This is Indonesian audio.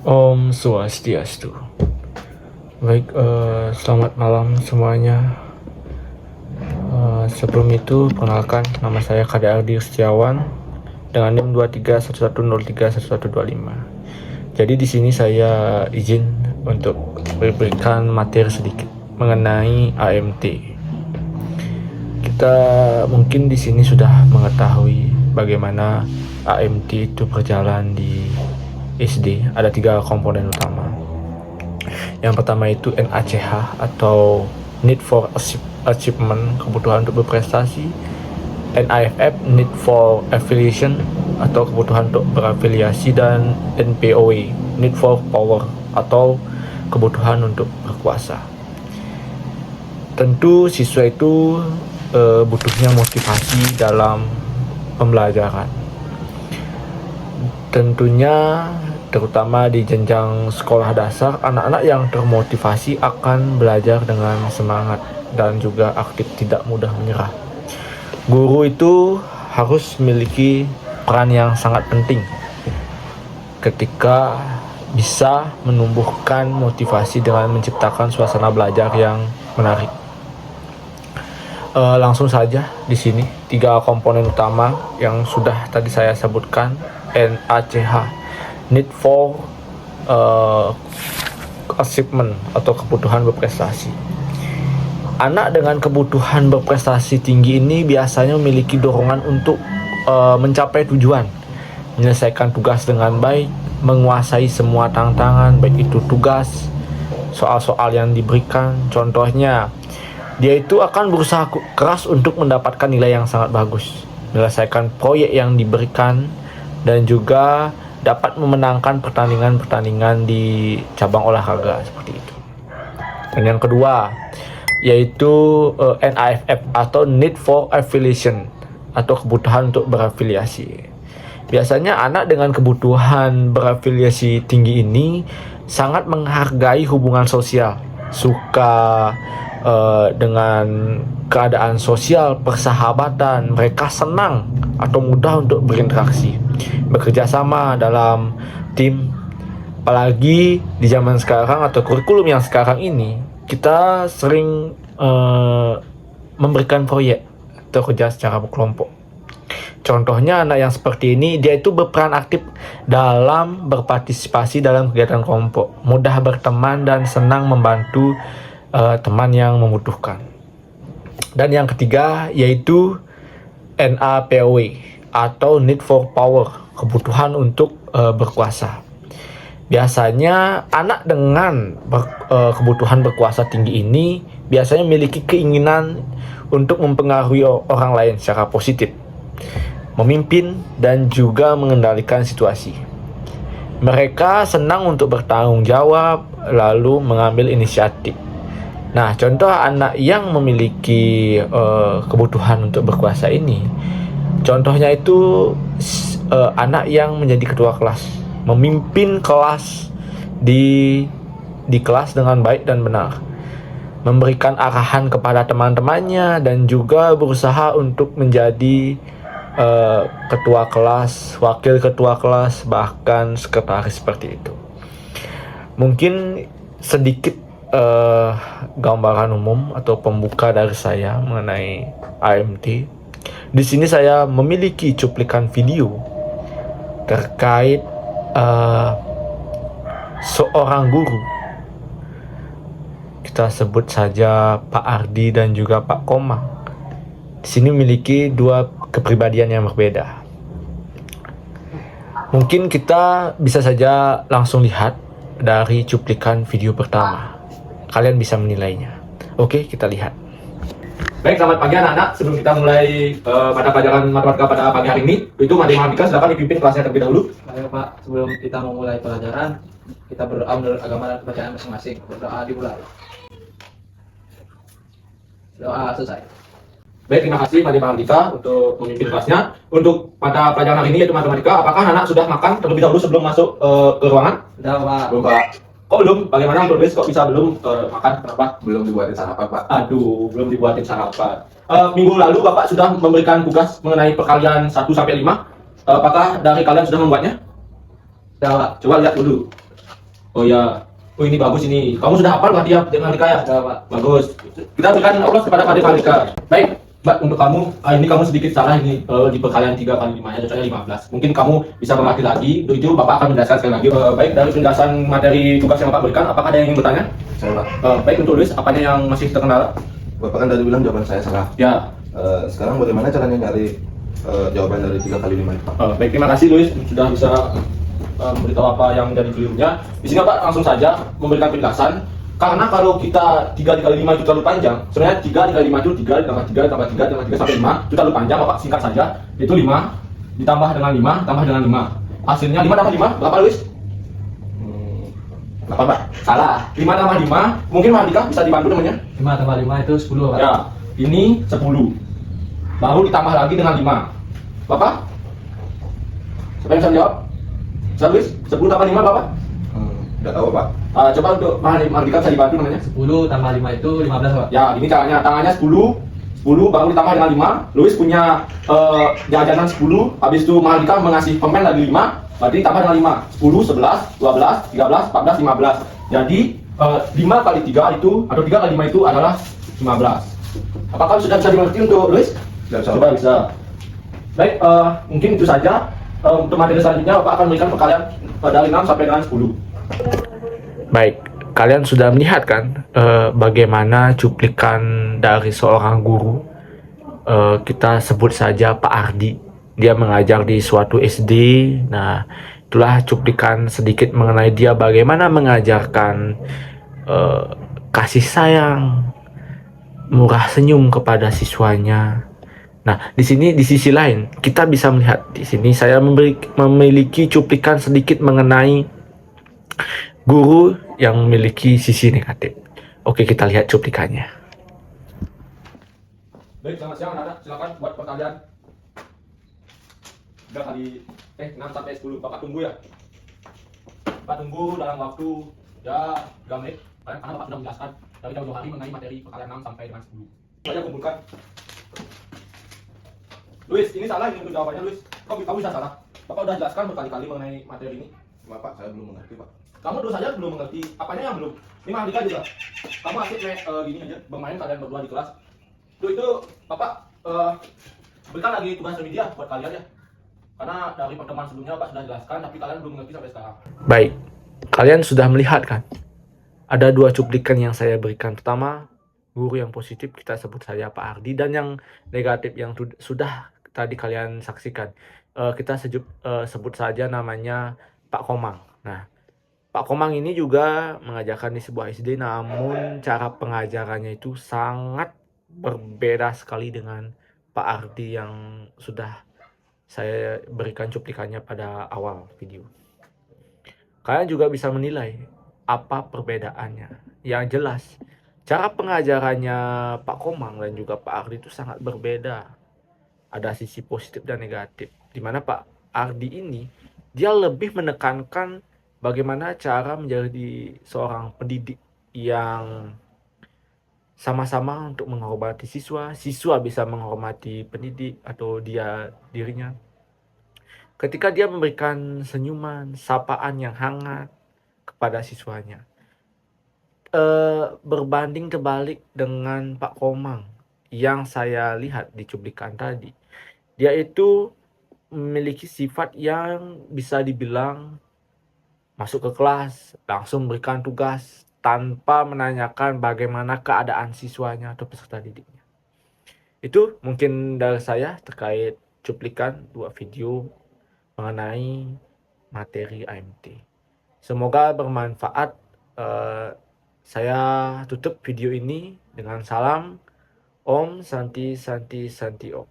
Om Swastiastu. Baik, selamat malam semuanya. Sebelum itu, perkenalkan nama saya Kade Ardi Setiawan dengan NIM 2311031125. Jadi di sini saya izin untuk memberikan materi sedikit mengenai AMT. Kita mungkin di sini sudah mengetahui bagaimana AMT itu berjalan di SD. Ada 3 komponen utama. Yang pertama itu NACH atau Need for Achievement, kebutuhan untuk berprestasi. NAFF, Need for Affiliation atau kebutuhan untuk berafiliasi, dan NPOE, Need for Power atau kebutuhan untuk berkuasa. Tentu siswa itu butuhnya motivasi dalam pembelajaran. Tentunya terutama di jenjang sekolah dasar, anak-anak yang termotivasi akan belajar dengan semangat dan juga aktif, tidak mudah menyerah. Guru itu harus memiliki peran yang sangat penting ketika bisa menumbuhkan motivasi dengan menciptakan suasana belajar yang menarik. Langsung saja di sini 3 komponen utama yang sudah tadi saya sebutkan. NACH, Need for Achievement atau kebutuhan berprestasi. Anak dengan kebutuhan berprestasi tinggi ini biasanya memiliki dorongan untuk mencapai tujuan, menyelesaikan tugas dengan baik, menguasai semua tantangan, baik itu tugas, soal-soal yang diberikan. Contohnya, dia itu akan berusaha keras untuk mendapatkan nilai yang sangat bagus, menyelesaikan proyek yang diberikan, dan juga dapat memenangkan pertandingan-pertandingan di cabang olahraga seperti itu. Dan yang kedua yaitu NAFF atau Need for Affiliation atau kebutuhan untuk berafiliasi. Biasanya anak dengan kebutuhan berafiliasi tinggi ini sangat menghargai hubungan sosial, suka dengan keadaan sosial, persahabatan. Mereka senang atau mudah untuk berinteraksi, bekerja sama dalam tim. Apalagi di zaman sekarang atau kurikulum yang sekarang ini, kita sering memberikan proyek atau kerja secara berkelompok. Contohnya anak yang seperti ini, dia itu berperan aktif dalam berpartisipasi dalam kegiatan kelompok, mudah berteman dan senang membantu teman yang membutuhkan. Dan yang ketiga yaitu NAPOE atau Need for Power, kebutuhan untuk berkuasa. Biasanya anak dengan kebutuhan berkuasa tinggi ini biasanya memiliki keinginan untuk mempengaruhi orang lain secara positif, memimpin dan juga mengendalikan situasi. Mereka senang untuk bertanggung jawab lalu mengambil inisiatif. Nah, contoh anak yang memiliki kebutuhan untuk berkuasa ini, contohnya itu anak yang menjadi ketua kelas, memimpin kelas di kelas dengan baik dan benar, memberikan arahan kepada teman-temannya, dan juga berusaha untuk menjadi ketua kelas, wakil ketua kelas, bahkan sekretaris seperti itu. Mungkin sedikit gambaran umum atau pembuka dari saya mengenai AMT. Di sini saya memiliki cuplikan video terkait seorang guru. Kita sebut saja Pak Ardi dan juga Pak Komang. Di sini memiliki 2 kepribadian yang berbeda. Mungkin kita bisa saja langsung lihat dari cuplikan video pertama. Kalian bisa menilainya. Oke, kita lihat. Baik, selamat pagi anak-anak. Sebelum kita mulai pada pelajaran matematika pada pagi hari ini, itu matematika silakan dipimpin kelasnya terlebih dahulu. Baik Pak, sebelum kita memulai pelajaran, kita berdoa menurut agama dan kepercayaan masing-masing. Berdoa dimulai. Doa selesai. Baik, terima kasih Pak Mahardika untuk memimpin kelasnya. Untuk pada pelajaran hari ini yaitu matematika, apakah anak sudah makan terlebih dahulu sebelum masuk ke ruangan? Sudah Pak. Belum, Pak. Kok belum? Bagaimana untuk kok bisa belum makan? Kenapa? Belum dibuatin sarapan, Pak. Aduh, belum dibuatin sarapan. Minggu lalu Bapak sudah memberikan tugas mengenai perkalian 1 sampai 5. Apakah dari kalian sudah membuatnya? Sudah Pak. Coba lihat dulu. Oh ya, oh ini bagus ini. Kamu sudah hafal Mbak Dia dengan Andika ya? Sudah Pak. Bagus. Kita berikan aplaus kepada Pak Andika. Baik, Mbak untuk kamu, ini kamu sedikit salah ini di perkalian 3 kali 5 nya cocoknya 15. Mungkin kamu bisa mengerti lagi. Untuk itu Bapak akan menjelaskan sekali lagi. Baik, dari penjelasan materi tugas yang Bapak berikan, apakah ada yang ingin bertanya? Saya Pak. Baik, untuk Luis, apanya yang masih terkendala? Bapak kan tadi bilang jawaban saya salah. Ya. Sekarang bagaimana caranya nyari jawaban dari 3 kali 5 itu, Pak? Baik, terima kasih Luis sudah bisa memberitahu apa yang menjadi kelirunya. Di sini Pak langsung saja memberikan penjelasan. Karena kalau kita 3 dikali 5 itu terlalu panjang, sebenarnya 3 dikali 5 itu 3 ditambah 3 ditambah 3 ditambah 3 sampai 5 itu terlalu panjang, Bapak singkat saja. Itu 5 ditambah dengan 5 tambah dengan 5. Hasilnya 5 tambah 5 berapa Luis? Apa Pak? Salah. 5 tambah 5, mungkin Mas Andika bisa dibantu namanya? 5 tambah 5 itu 10 Pak. Ya, ini 10. Baru ditambah lagi dengan 5. Bapak? Siapa yang bisa jawab? Bisa Luis? 10 tambah 5 Bapak? Tidak tahu, Pak. Coba untuk Mas Andika bisa dibantu namanya? 10 tambah 5 itu 15 Pak. Ya, ini caranya. Tangannya 10 baru ditambah dengan 5. Luis punya jajanan 10. Habis itu Mas Andika mengasih permen lagi 5. Berarti ditambah dengan 5. 10, 11, 12, 13, 14, 15. Jadi 5 kali 3 itu atau 3 kali 5 itu adalah 15. Apakah sudah bisa dimengerti untuk Luis? Sudah bisa. Baik, mungkin itu saja. Untuk materi selanjutnya Bapak akan memberikan perkalian dari 6 sampai dengan 10. Baik, kalian sudah melihat kan bagaimana cuplikan dari seorang guru, kita sebut saja Pak Ardi. Dia mengajar di suatu SD. Nah, itulah cuplikan sedikit mengenai dia bagaimana mengajarkan kasih sayang, murah senyum kepada siswanya. Nah, di sini di sisi lain kita bisa melihat di sini saya memiliki cuplikan sedikit mengenai guru yang memiliki sisi negatif. Oke, kita lihat cuplikannya. Baik, selamat siang anak-anak. Silakan buat perkalian. 3 kali 6 sampai 10. Bapak tunggu ya. Bapak tunggu dalam waktu ya 3 menit. Karena Bapak sudah menjelaskan dari jauh-jauh hari mengenai materi perkalian 6 sampai dengan 10. Saya kumpulkan. Luis, ini salah ini untuk jawabannya Luis. Kamu bisa salah. Bapak sudah jelaskan berkali-kali mengenai materi ini. Maaf, Pak, saya belum mengerti, Pak. Kamu dulu saja belum mengerti. Apanya yang belum? Ini Mas Andika juga. Kamu asik gini aja bermain kalian berdua di kelas. Itu Bapak berikan lagi tugas remedial buat kalian ya. Karena dari pertemuan sebelumnya Bapak sudah jelaskan tapi kalian belum mengerti sampai sekarang. Baik, kalian sudah melihat kan? Ada 2 cuplikan yang saya berikan. Pertama, guru yang positif kita sebut saja Pak Ardi, dan yang negatif yang sudah tadi kalian saksikan, kita sebut saja namanya Pak Komang. Nah, Pak Komang ini juga mengajarkan di sebuah SD, namun cara pengajarannya itu sangat berbeda sekali dengan Pak Ardi yang sudah saya berikan cuplikannya pada awal video. Kalian juga bisa menilai apa perbedaannya. Yang jelas, cara pengajarannya Pak Komang dan juga Pak Ardi itu sangat berbeda. Ada sisi positif dan negatif. Dimana Pak Ardi ini, dia lebih menekankan bagaimana cara menjadi seorang pendidik yang sama-sama untuk menghormati siswa, siswa bisa menghormati pendidik atau dirinya. Ketika dia memberikan senyuman, sapaan yang hangat kepada siswanya. Berbanding terbalik dengan Pak Komang yang saya lihat di cuplikan tadi. Dia itu memiliki sifat yang bisa dibilang masuk ke kelas, langsung berikan tugas tanpa menanyakan bagaimana keadaan siswanya atau peserta didiknya. Itu mungkin dari saya terkait cuplikan 2 video mengenai materi AMT. Semoga bermanfaat. Saya tutup video ini dengan salam Om Santi Santi Santi Om.